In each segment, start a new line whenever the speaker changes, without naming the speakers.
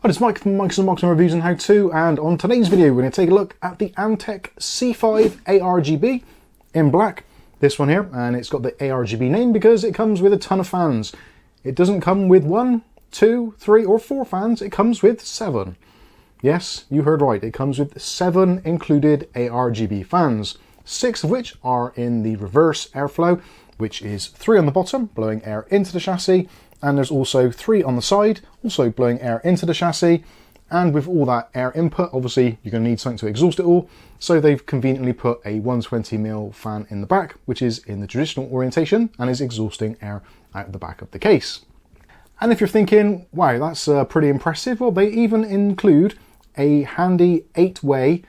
Hi, it's Mike from Mike's Unboxing Reviews and How To, and on today's video we're going to take a look at the Antec C5 ARGB in black. This one here, and it's got the ARGB name because it comes with a ton of fans. It doesn't come with 1, 2, 3 or 4 fans, it comes with 7. Yes, you heard right, it comes with 7 included ARGB fans, 6 of which are in the reverse airflow, which is 3 on the bottom, blowing air into the chassis, and there's also 3 on the side, also blowing air into the chassis. And with all that air input, obviously you're going to need something to exhaust it all, so they've conveniently put a 120mm fan in the back, which is in the traditional orientation and is exhausting air out the back of the case. And if you're thinking, wow, that's pretty impressive, well, they even include a handy 8-way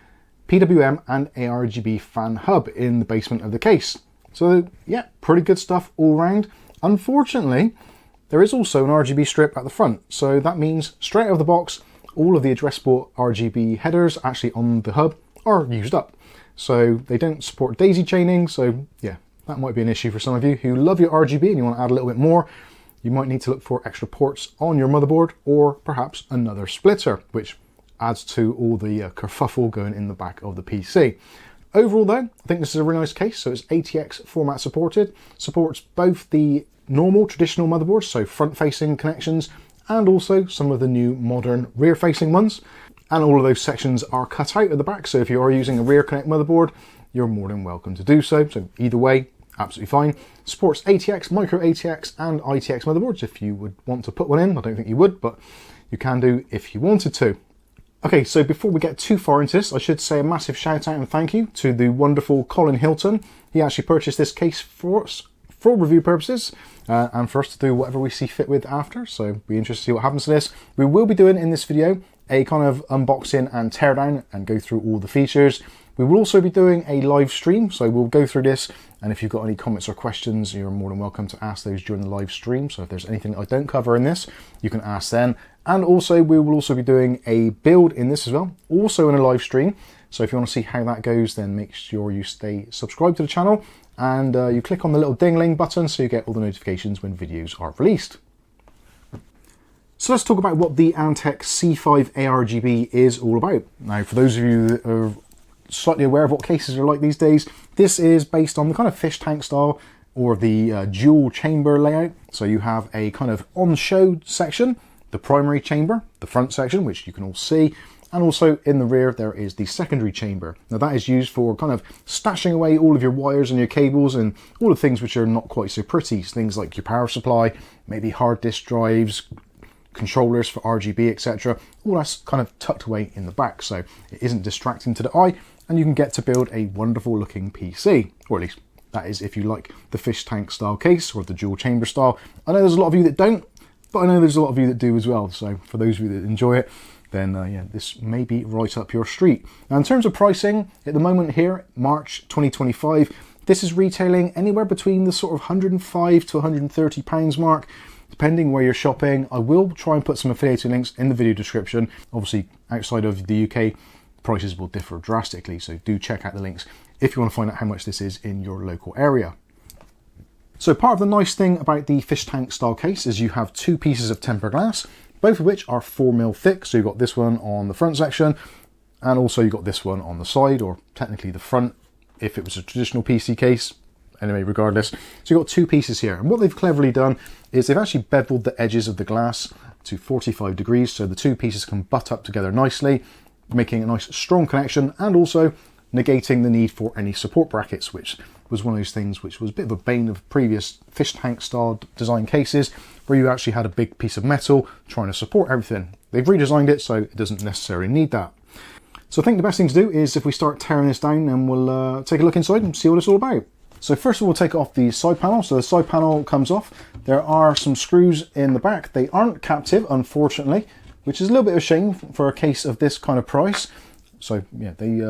PWM and ARGB fan hub in the basement of the case. So yeah, pretty good stuff all round. Unfortunately, there is also an RGB strip at the front, so that means straight out of the box, all of the addressable RGB headers actually on the hub are used up. So they don't support daisy chaining, so yeah, that might be an issue for some of you who love your RGB and you want to add a little bit more. You might need to look for extra ports on your motherboard, or perhaps another splitter, which adds to all the kerfuffle going in the back of the PC. Overall though, I think this is a really nice case. So it's ATX format supported, supports both the normal traditional motherboards, so front-facing connections, and also some of the new modern rear-facing ones. And all of those sections are cut out at the back, so if you are using a rear connect motherboard, you're more than welcome to do so. So either way, absolutely fine. Supports ATX, micro ATX, and ITX motherboards if you would want to put one in. I don't think you would, but you can do if you wanted to. Okay, so before we get too far into this, I should say a massive shout out and thank you to the wonderful Colin Hilton. He actually purchased this case for us for review purposes, and for us to do whatever we see fit with after, so be interested to see what happens to this. We will be doing in this video a kind of unboxing and teardown and go through all the features. We will also be doing a live stream, so we'll go through this, and if you've got any comments or questions, you're more than welcome to ask those during the live stream. So if there's anything I don't cover in this, you can ask then. And also we will also be doing a build in this as well, also in a live stream. So if you want to see how that goes, then make sure you stay subscribed to the channel, and you click on the little ding-ling button so you get all the notifications when videos are released. So let's talk about what the Antec C5 ARGB is all about. Now, for those of you that are slightly aware of what cases are like these days, this is based on the kind of fish tank style, or the dual chamber layout. So you have a kind of on-show section, the primary chamber, the front section, which you can all see, and also in the rear there is the secondary chamber. Now that is used for kind of stashing away all of your wires and your cables and all the things which are not quite so pretty. Things like your power supply, maybe hard disk drives, controllers for RGB, etc. All that's kind of tucked away in the back, so it isn't distracting to the eye, and you can get to build a wonderful looking PC, or at least that is if you like the fish tank style case or the dual chamber style. I know there's a lot of you that don't, but I know there's a lot of you that do as well, so for those of you that enjoy it, then yeah, this may be right up your street. Now in terms of pricing, at the moment here, March 2025, this is retailing anywhere between the sort of £105 to £130 mark, depending where you're shopping. I will try and put some affiliated links in the video description. Obviously, outside of the UK, prices will differ drastically, so do check out the links if you want to find out how much this is in your local area. So part of the nice thing about the fish tank style case is you have 2 pieces of tempered glass, both of which are 4mm thick. So you've got this one on the front section, and also you've got this one on the side, or technically the front if it was a traditional PC case. Anyway, regardless, so you've got 2 pieces here, and what they've cleverly done is they've actually beveled the edges of the glass to 45 degrees, so the 2 pieces can butt up together nicely, making a nice strong connection, and also negating the need for any support brackets, which was one of those things which was a bit of a bane of previous fish tank style design cases, where you actually had a big piece of metal trying to support everything. They've redesigned it so it doesn't necessarily need that. So I think the best thing to do is if we start tearing this down, and we'll take a look inside and see what it's all about. So first of all, we'll take off the side panel. So the side panel comes off. There are some screws in the back. They aren't captive, unfortunately, which is a little bit of a shame for a case of this kind of price. So yeah, they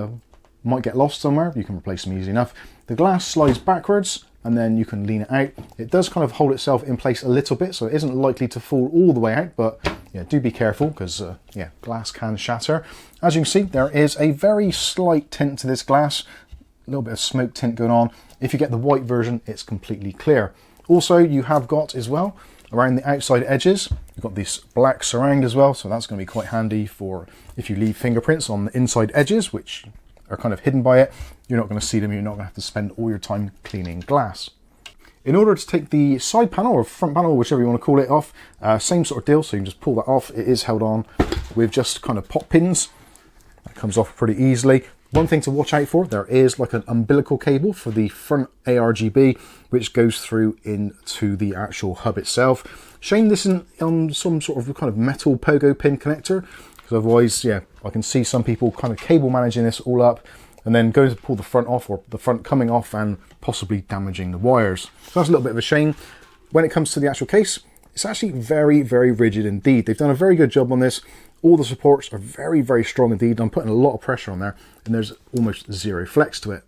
might get lost somewhere. You can replace them easy enough. The glass slides backwards, and then you can lean it out. It does kind of hold itself in place a little bit, so it isn't likely to fall all the way out, but yeah, do be careful, because yeah, glass can shatter. As you can see, there is a very slight tint to this glass, a little bit of smoke tint going on. If you get the white version, it's completely clear. Also, you have got as well around the outside edges. You've got this black surround as well, so that's going to be quite handy for if you leave fingerprints on the inside edges, which are kind of hidden by it. You're not going to see them, you're not going to have to spend all your time cleaning glass. In order to take the side panel or front panel, whichever you want to call it, off, same sort of deal, so you can just pull that off. It is held on with just kind of pop pins. That comes off pretty easily. One thing to watch out for, there is like an umbilical cable for the front ARGB, which goes through into the actual hub itself. Shame this isn't on some sort of kind of metal pogo pin connector, because otherwise, yeah, I can see some people kind of cable managing this all up and then going to pull the front off, or the front coming off and possibly damaging the wires. So that's a little bit of a shame. When it comes to the actual case, it's actually very, very rigid indeed. They've done a very good job on this. All the supports are very, very strong indeed. I'm putting a lot of pressure on there and there's almost zero flex to it.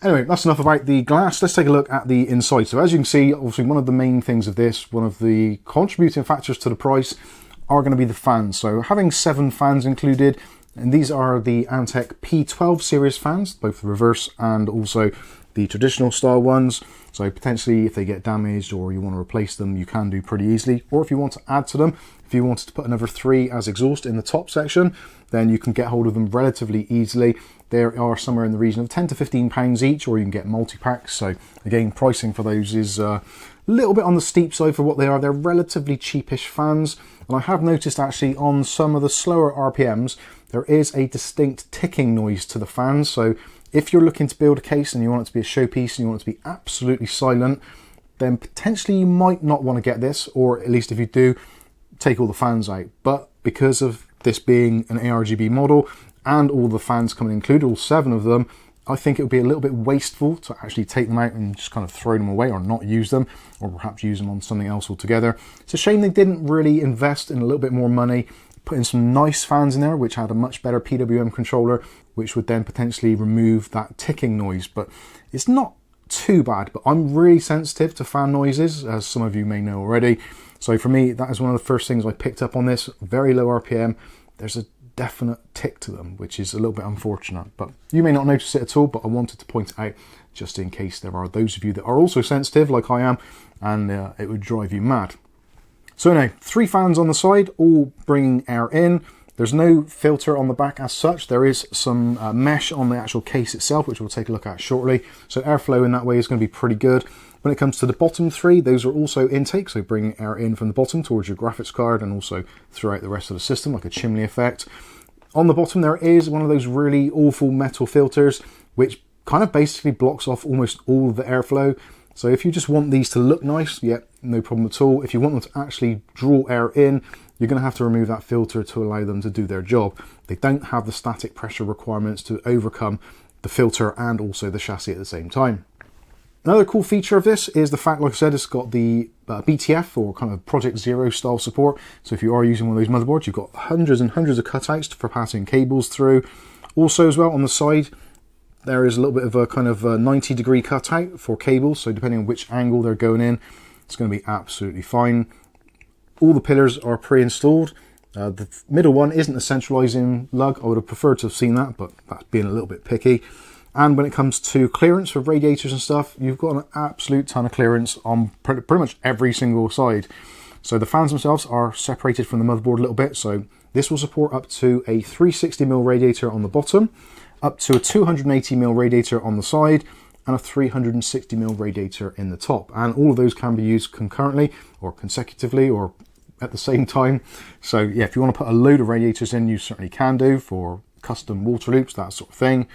Anyway, that's enough about the glass. Let's take a look at the inside. So as you can see, obviously one of the main things of this, one of the contributing factors to the price are going to be the fans. So having 7 fans included, and these are the Antec P12 series fans, both the reverse and also the traditional style ones. So potentially if they get damaged or you want to replace them, you can do pretty easily. Or if you want to add to them, if you wanted to put another 3 as exhaust in the top section, then you can get hold of them relatively easily. They are somewhere in the region of 10 to 15 pounds each, or you can get multi-packs. So again, pricing for those is a little bit on the steep side for what they are. They're relatively cheapish fans. And I have noticed actually on some of the slower RPMs, there is a distinct ticking noise to the fans. So if you're looking to build a case and you want it to be a showpiece and you want it to be absolutely silent, then potentially you might not want to get this, or at least if you do, take all the fans out. But because of this being an ARGB model and all the fans coming included, all 7 of them, I think it would be a little bit wasteful to actually take them out and just kind of throw them away or not use them, or perhaps use them on something else altogether. It's a shame they didn't really invest in a little bit more money, put in some nice fans in there which had a much better PWM controller, which would then potentially remove that ticking noise. But it's not too bad, but I'm really sensitive to fan noises, as some of you may know already. So for me, that is one of the first things I picked up on this. Very low RPM. There's a definite tick to them, which is a little bit unfortunate, but you may not notice it at all. But I wanted to point it out just in case there are those of you that are also sensitive like I am, and it would drive you mad. So now, 3 fans on the side, all bringing air in. There's no filter on the back as such. There is some mesh on the actual case itself, which we'll take a look at shortly. So airflow in that way is going to be pretty good. When it comes to the bottom 3, those are also intake, so bringing air in from the bottom towards your graphics card and also throughout the rest of the system, like a chimney effect. On the bottom there is one of those really awful metal filters, which kind of basically blocks off almost all of the airflow. So if you just want these to look nice, yeah, no problem at all. If you want them to actually draw air in, you're going to have to remove that filter to allow them to do their job. They don't have the static pressure requirements to overcome the filter and also the chassis at the same time. Another cool feature of this is the fact, like I said, it's got the BTF or kind of Project Zero style support. So if you are using one of those motherboards, you've got hundreds and hundreds of cutouts for passing cables through. Also as well on the side, there is a little bit of a kind of a 90-degree cutout for cables. So depending on which angle they're going in, it's going to be absolutely fine. All the pillars are pre-installed. The middle one isn't a centralizing lug. I would have preferred to have seen that, but that's being a little bit picky. And when it comes to clearance for radiators and stuff, you've got an absolute ton of clearance on pretty much every single side. So the fans themselves are separated from the motherboard a little bit. So this will support up to a 360mm radiator on the bottom, up to a 280mm radiator on the side, and a 360mm radiator in the top. And all of those can be used concurrently or consecutively or at the same time. So yeah, if you want to put a load of radiators in, you certainly can do for custom water loops, that sort of thing.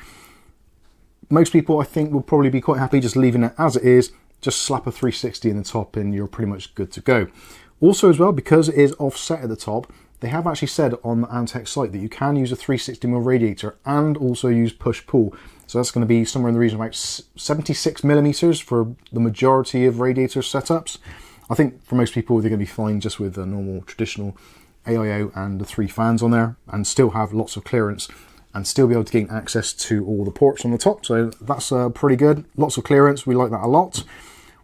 Most people, I think, will probably be quite happy just leaving it as it is. Just slap a 360 in the top and you're pretty much good to go. Also as well, because it is offset at the top, they have actually said on the Antec site that you can use a 360mm radiator and also use push-pull. So that's going to be somewhere in the region of about 76mm for the majority of radiator setups. I think for most people, they're going to be fine just with a normal traditional AIO and the 3 fans on there and still have lots of clearance and still be able to gain access to all the ports on the top. So that's pretty good. Lots of clearance. We like that a lot.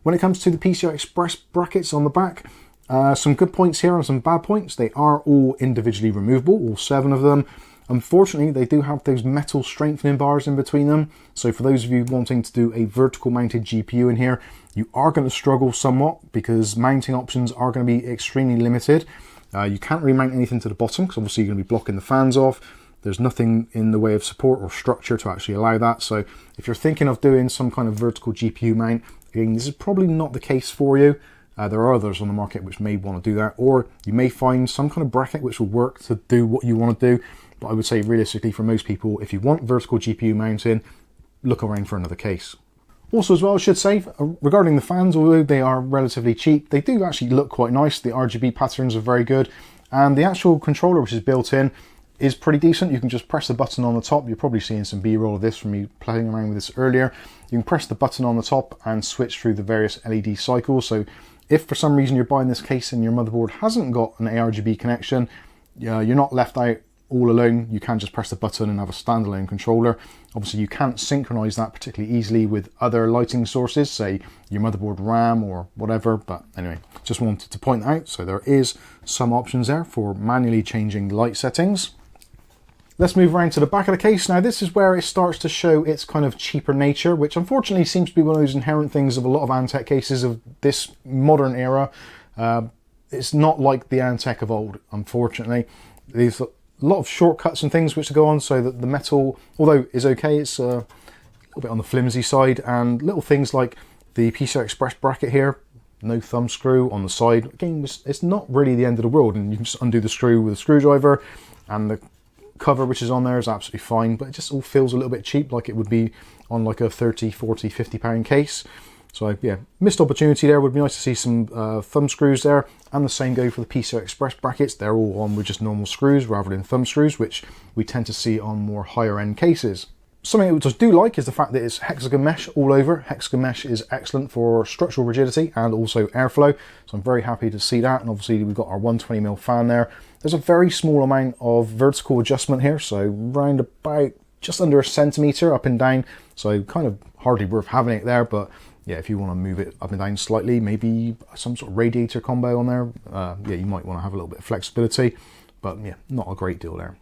When it comes to the PCI Express brackets on the back, some good points here and some bad points. They are all individually removable, all 7 of them. Unfortunately, they do have those metal strengthening bars in between them. So for those of you wanting to do a vertical mounted GPU in here, you are going to struggle somewhat because mounting options are going to be extremely limited. You can't really mount anything to the bottom because obviously you're going to be blocking the fans off. There's nothing in the way of support or structure to actually allow that. So if you're thinking of doing some kind of vertical GPU mount, again, this is probably not the case for you. There are others on the market which may want to do that, or you may find some kind of bracket which will work to do what you want to do. But I would say realistically for most people, if you want vertical GPU mounting, look around for another case. Also as well, I should say, regarding the fans, although they are relatively cheap, they do actually look quite nice. The RGB patterns are very good, and the actual controller which is built in is pretty decent. You can just press the button on the top. You're probably seeing some B-roll of this from me playing around with this earlier. You can press the button on the top and switch through the various LED cycles. So if for some reason you're buying this case and your motherboard hasn't got an ARGB connection, you're not left out all alone. You can just press the button and have a standalone controller. Obviously you can't synchronize that particularly easily with other lighting sources, say your motherboard RAM or whatever, but anyway, just wanted to point that out. So there is some options there for manually changing light settings. Let's move around to the back of the case. Now this is where it starts to show its kind of cheaper nature, which unfortunately seems to be one of those inherent things of a lot of Antec cases of this modern era. It's not like the Antec of old, unfortunately. There's a lot of shortcuts and things which to go on, so that the metal, although is okay, it's a little bit on the flimsy side, and little things like the PCI Express bracket here, no thumb screw on the side. Again, it's not really the end of the world, and you can just undo the screw with a screwdriver, and the cover which is on there is absolutely fine, but it just all feels a little bit cheap, like it would be on like a 30, 40, 50 pound case. So yeah, missed opportunity there. Would be nice to see some thumb screws there, and the same go for the PCI Express brackets. They're all on with just normal screws rather than thumb screws, which we tend to see on more higher end cases. Something which I do like is the fact that it's hexagon mesh all over. Hexagon mesh is excellent for structural rigidity and also airflow, so I'm very happy to see that. And obviously we've got our 120mm fan there. There's a very small amount of vertical adjustment here, so round about just under a centimetre up and down, so kind of hardly worth having it there. But yeah, if you want to move it up and down slightly, maybe some sort of radiator combo on there, yeah, you might want to have a little bit of flexibility, but yeah, not a great deal there.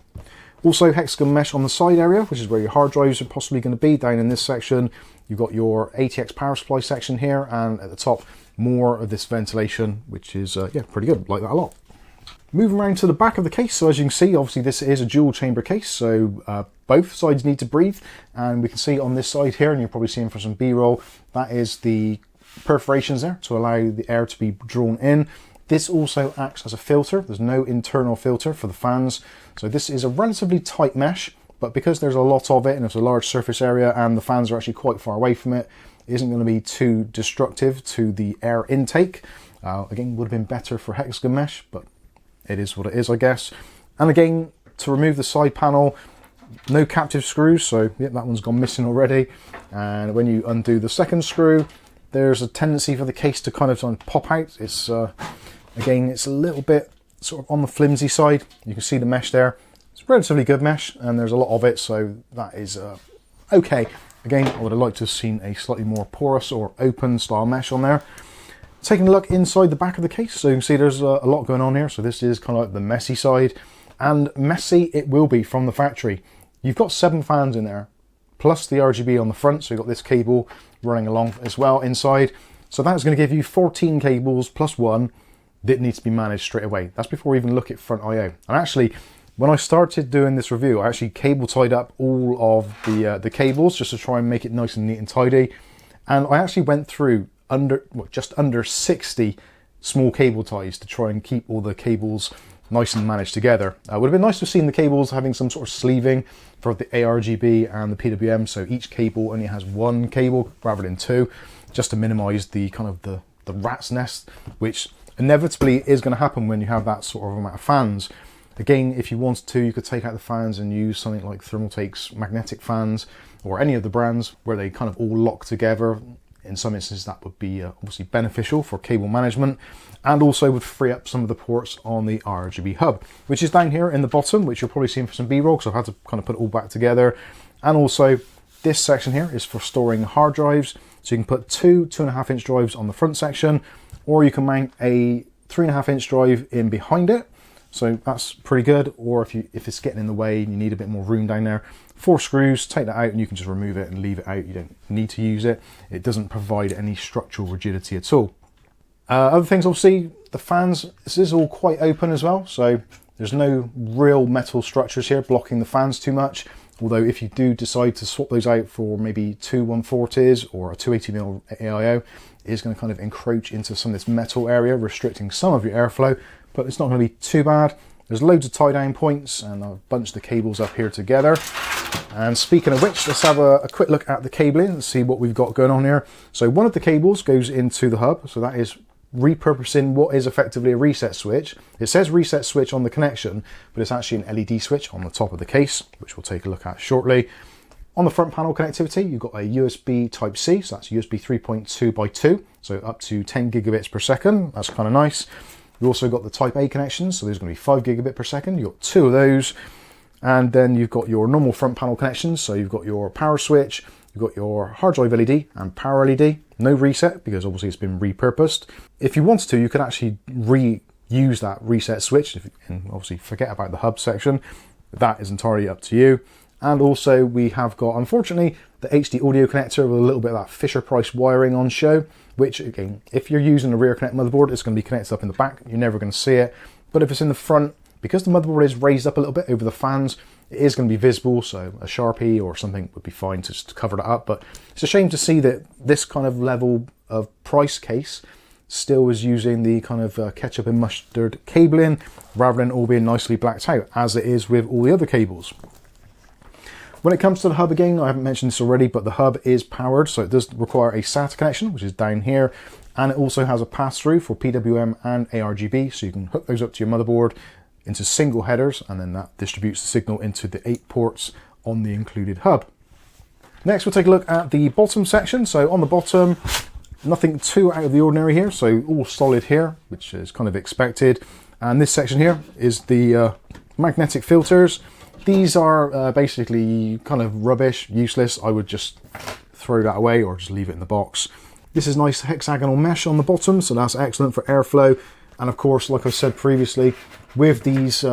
Also hexagon mesh on the side area, which is where your hard drives are possibly going to be. Down in this section, you've got your ATX power supply section here, and at the top, more of this ventilation, which is, yeah, pretty good. Like that a lot. Moving around to the back of the case, so as you can see, obviously this is a dual chamber case, so both sides need to breathe, and we can see on this side here, and you're probably seeing for some B-roll, that is the perforations there to allow the air to be drawn in. This also acts as a filter. There's no internal filter for the fans, so this is a relatively tight mesh, but because there's a lot of it and there's a large surface area and the fans are actually quite far away from it, it isn't going to be too destructive to the air intake. Again, would have been better for hexagon mesh, but it is what it is, I guess. And again, to remove the side panel, no captive screws, so yep, that one's gone missing already. And when you undo the second screw, there's a tendency for the case to kind of pop out. It's again, it's a little bit sort of on the flimsy side. You can see the mesh there. It's relatively good mesh, and there's a lot of it, so that is okay. Again, I would have liked to have seen a slightly more porous or open style mesh on there. Taking a look inside the back of the case, so you can see there's a lot going on here. So this is kind of like the messy side, and messy it will be from the factory. You've got 7 fans in there, plus the RGB on the front, so you've got this cable running along as well inside. So that's going to give you 14 cables plus one that needs to be managed straight away. That's before we even look at front I/O. And actually, when I started doing this review, I actually cable tied up all of the cables just to try and make it nice and neat and tidy. And I actually went through just under 60 small cable ties to try and keep all the cables nice and managed together. It would have been nice to have seen the cables having some sort of sleeving for the ARGB and the PWM, so each cable only has 1 cable rather than 2, just to minimize the kind of the rat's nest, which inevitably is going to happen when you have that sort of amount of fans. Again, if you wanted to, you could take out the fans and use something like Thermaltake's magnetic fans, or any of the brands where they kind of all lock together. In some instances that would be obviously beneficial for cable management, and also would free up some of the ports on the RGB hub, which is down here in the bottom, which you're probably seeing for some B-roll, because I've had to kind of put it all back together. And also this section here is for storing hard drives, so you can put 2 2.5-inch drives on the front section, or you can mount a 3.5-inch drive in behind it. so that's pretty good. Or if it's getting in the way and you need a bit more room down there, 4 screws, take that out and you can just remove it and leave it out. You don't need to use it. It doesn't provide any structural rigidity at all. Other things, obviously, the fans, this is all quite open as well, so there's no real metal structures here blocking the fans too much. Although if you do decide to swap those out for maybe 2 1/4s or a 280mm AIO, it is going to kind of encroach into some of this metal area, restricting some of your airflow, but it's not going to be too bad. There's loads of tie down points, and I've bunched the cables up here together. And speaking of which, let's have a quick look at the cabling and see what we've got going on here. So one of the cables goes into the hub, so that is repurposing what is effectively a reset switch. It says reset switch on the connection, but it's actually an LED switch on the top of the case, which we'll take a look at shortly. On the front panel connectivity, you've got a USB Type C, so that's USB 3.2x2, so up to 10 gigabits per second. That's kind of nice. You've also got the Type A connections, so there's going to be 5 gigabit per second. You've got 2 of those. And then you've got your normal front panel connections, so you've got your power switch, you've got your hard drive LED and power LED. No reset, because obviously it's been repurposed. If you wanted to, you could actually reuse that reset switch, and obviously forget about the hub section. That is entirely up to you. And also we have got, unfortunately, the HD audio connector with a little bit of that Fisher Price wiring on show, which again, if you're using a rear connect motherboard, it's going to be connected up in the back. You're never going to see it. But if it's in the front, because the motherboard is raised up a little bit over the fans, it is going to be visible, so a Sharpie or something would be fine to just cover that up. But it's a shame to see that this kind of level of price case still is using the kind of ketchup and mustard cabling, rather than all being nicely blacked out, as it is with all the other cables. When it comes to the hub, again, I haven't mentioned this already, but the hub is powered, so it does require a SATA connection, which is down here, and it also has a pass-through for PWM and ARGB, so you can hook those up to your motherboard into single headers, and then that distributes the signal into the 8 ports on the included hub. Next, we'll take a look at the bottom section. So on the bottom, nothing too out of the ordinary here, so all solid here, which is kind of expected. And this section here is the magnetic filters. These are basically kind of rubbish, useless. I would just throw that away or just leave it in the box. This is nice hexagonal mesh on the bottom, so that's excellent for airflow. And of course, like I said previously, with these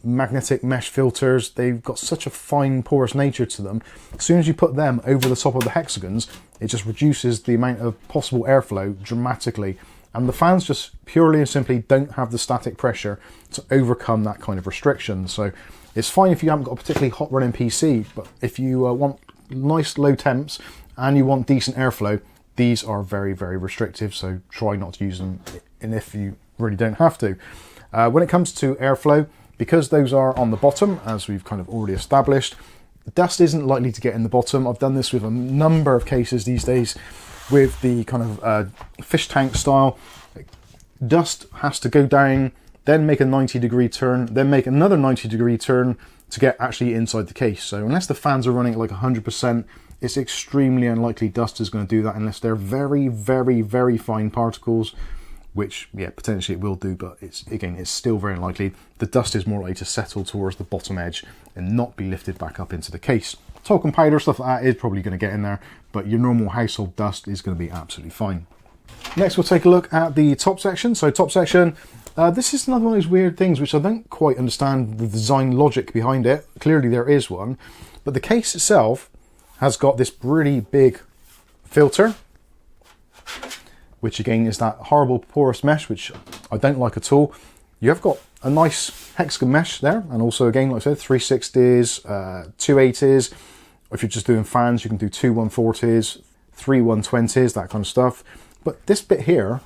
magnetic mesh filters, they've got such a fine porous nature to them. As soon as you put them over the top of the hexagons, it just reduces the amount of possible airflow dramatically. And the fans just purely and simply don't have the static pressure to overcome that kind of restriction. So it's fine if you haven't got a particularly hot running PC, but if you want nice low temps and you want decent airflow, these are very, very restrictive, so try not to use them, and if you really don't have to. When it comes to airflow, because those are on the bottom, as we've kind of already established, dust isn't likely to get in the bottom. I've done this with a number of cases these days with the kind of fish tank style. Dust has to go down, then make a 90-degree turn, then make another 90-degree turn to get actually inside the case. So unless the fans are running at like 100%, it's extremely unlikely dust is going to do that unless they're very, very, very fine particles, which, yeah, potentially it will do, but it's still very unlikely. The dust is more likely to settle towards the bottom edge and not be lifted back up into the case. Talcum powder, stuff like that is probably going to get in there, but your normal household dust is going to be absolutely fine. Next, we'll take a look at the top section. So top section, this is another one of those weird things which I don't quite understand the design logic behind it. Clearly there is one, but the case itself has got this really big filter, which again is that horrible porous mesh, which I don't like at all. You have got a nice hexagon mesh there, and also again, like I said, 360s, 280s. If you're just doing fans, you can do 2 140s, 3 120s, that kind of stuff. But this bit here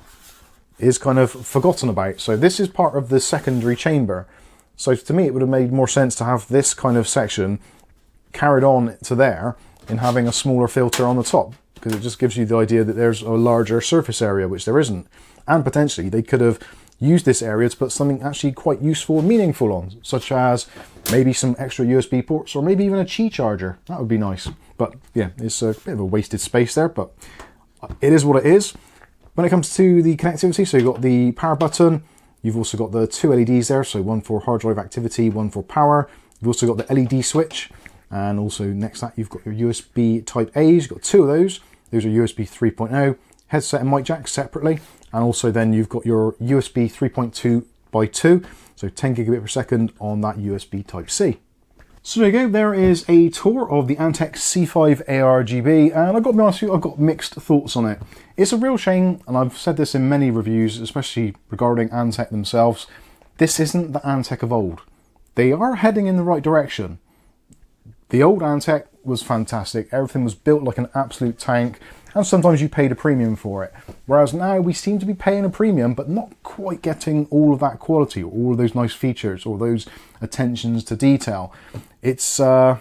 is kind of forgotten about. So this is part of the secondary chamber. So to me, it would have made more sense to have this kind of section carried on to there in having a smaller filter on the top, because it just gives you the idea that there's a larger surface area, which there isn't. And potentially they could have used this area to put something actually quite useful and meaningful on, such as maybe some extra USB ports or maybe even a Qi charger. That would be nice. But yeah, it's a bit of a wasted space there, but it is what it is. When it comes to the connectivity, so you've got the power button, you've also got the 2 LEDs there, so one for hard drive activity, one for power. You've also got the LED switch, and also next to that you've got your USB Type A's. You've got 2 of those. Those are USB 3.0, headset and mic jack separately, and also then you've got your USB 3.2 by 2, so 10 gigabit per second on that USB Type-C. So there you go, there is a tour of the Antec C5 ARGB, and I've got to be honest with you, I've got mixed thoughts on it. It's a real shame, and I've said this in many reviews, especially regarding Antec themselves, this isn't the Antec of old. They are heading in the right direction. The old Antec was fantastic, everything was built like an absolute tank, and sometimes you paid a premium for it. Whereas now we seem to be paying a premium, but not quite getting all of that quality, or all of those nice features, or those attentions to detail. It's, yeah,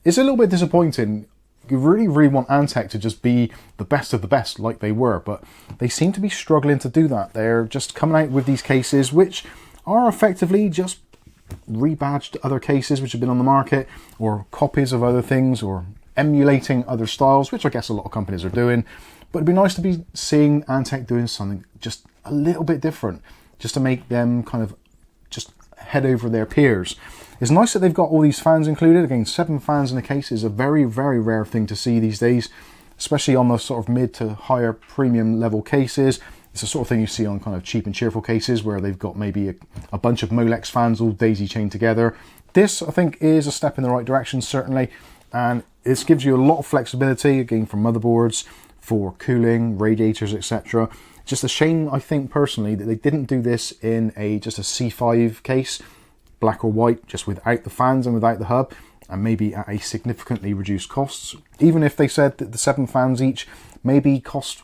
it's a little bit disappointing. You really, really want Antec to just be the best of the best like they were, but they seem to be struggling to do that. They're just coming out with these cases, which are effectively just rebadged other cases which have been on the market, or copies of other things, or emulating other styles, which I guess a lot of companies are doing. But it'd be nice to be seeing Antec doing something just a little bit different, just to make them kind of just head over their peers. It's nice that they've got all these fans included. Again, 7 fans in a case is a very, very rare thing to see these days, especially on the sort of mid to higher premium level cases. It's the sort of thing you see on kind of cheap and cheerful cases where they've got maybe a bunch of Molex fans all daisy chained together. This, I think, is a step in the right direction, certainly, and this gives you a lot of flexibility, again, for motherboards, for cooling, radiators, etc. Just a shame, I think, personally, that they didn't do this in just a C5 case, black or white, just without the fans and without the hub, and maybe at a significantly reduced costs. Even if they said that the 7 fans each maybe cost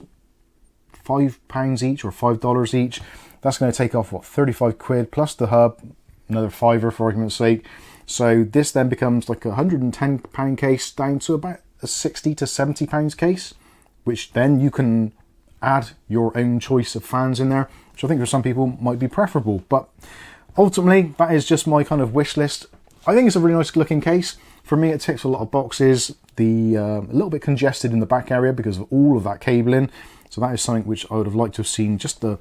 £5 each or $5 each, that's going to take off, what, 35 quid plus the hub, another £5 for argument's sake. So this then becomes like a £110 case down to about a £60 to £70 case, which then you can add your own choice of fans in there, which I think for some people might be preferable. But ultimately, that is just my kind of wish list. I think it's a really nice looking case. For me, it ticks a lot of boxes. A little bit congested in the back area because of all of that cabling. So that is something which I would have liked to have seen, just a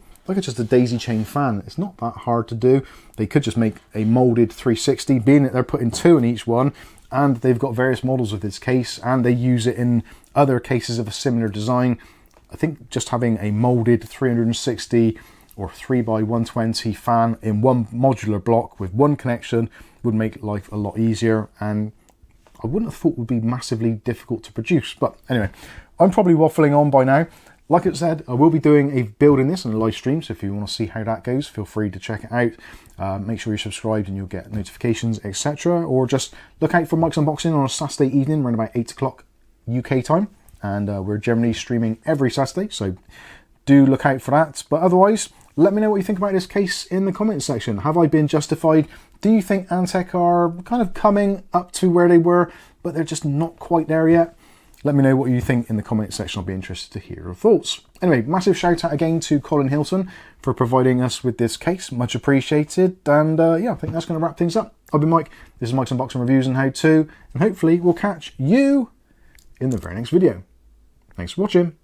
daisy chain fan. It's not that hard to do. They could just make a molded 360, being that they're putting 2 in each one, and they've got various models of this case, and they use it in other cases of a similar design. I think just having a molded 360 or 3x120 fan in one modular block with one connection would make life a lot easier, and I wouldn't have thought would be massively difficult to produce. But anyway, I'm probably waffling on by now. Like I said, I will be doing a build in this on a live stream, so if you want to see how that goes, feel free to check it out. Make sure you're subscribed and you'll get notifications, etc. Or just look out for Mike's Unboxing on a Saturday evening around about 8 o'clock UK time. And we're generally streaming every Saturday, so do look out for that. But otherwise, let me know what you think about this case in the comments section. Have I been justified? Do you think Antec are kind of coming up to where they were, but they're just not quite there yet? Let me know what you think in the comment section. I'll be interested to hear your thoughts. Anyway, massive shout out again to Colin Hilton for providing us with this case. Much appreciated. And yeah, I think that's going to wrap things up. I've been Mike. This is Mike's Unboxing Reviews and How To. And hopefully we'll catch you in the very next video. Thanks for watching.